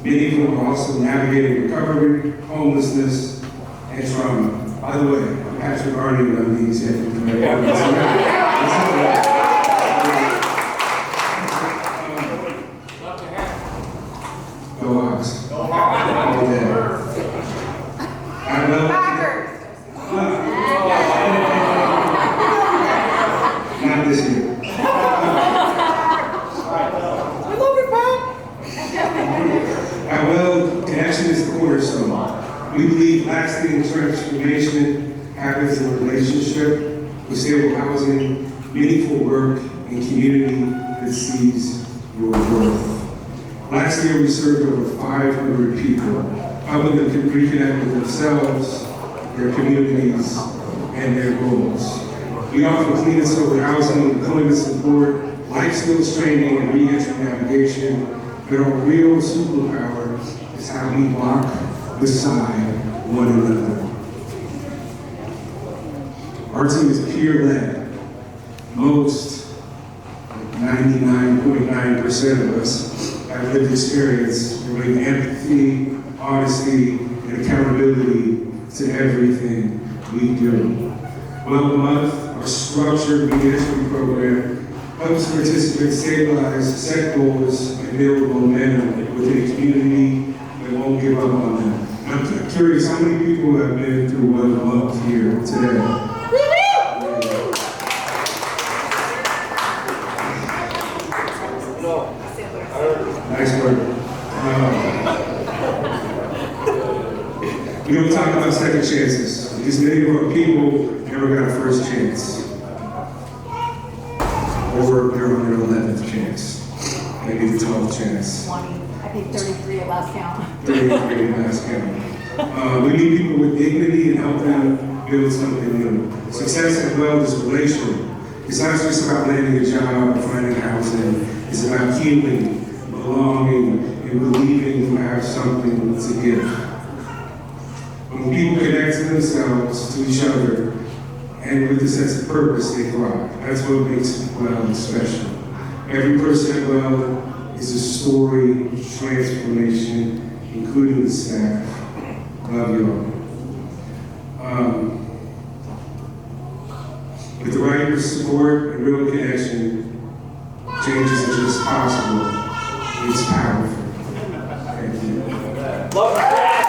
Many of them are also navigating recovery, homelessness, and trauma. By the way, Patrick already done these yet. Go Hawks. All day. I will. Not this year. At Weld, connection is the cornerstone. We believe lasting transformation happens in a relationship with stable housing, meaningful work, and community that sees your worth. Last year, we served over 500 people, helping them to reconnect with themselves, their communities, and their goals. We offer clean and sober housing, employment support, life skills training, and re-entry navigation. But our real superpower is how we walk beside one another. Our team is peer-led. Most, 99.9% of us, have lived experience bringing empathy, honesty, and accountability to everything we do. Weld Month, our structured re-entry program, helps participants stabilize, set goals, and build momentum within a community that won't give up on them. I'm curious, how many people have been through Weld Month here today? Nice work. We don't talk about second chances, because many of our people never got a first chance. Or they're on their 11th chance, maybe the 12th chance. 20, I think 33 at last count. 33 at last count. We need people with dignity and help them build something new. Success at Weld is relational. It's not just about landing a job or finding housing. It's about healing, belonging, and believing you have something to give. When people connect to themselves, to each other, and with a sense of purpose, they thrive. That's what makes Weld special. Every person at Weld is a story of transformation, including the staff. Love you all. With the right support and real connection, change isn't just possible, it's powerful. Thank you.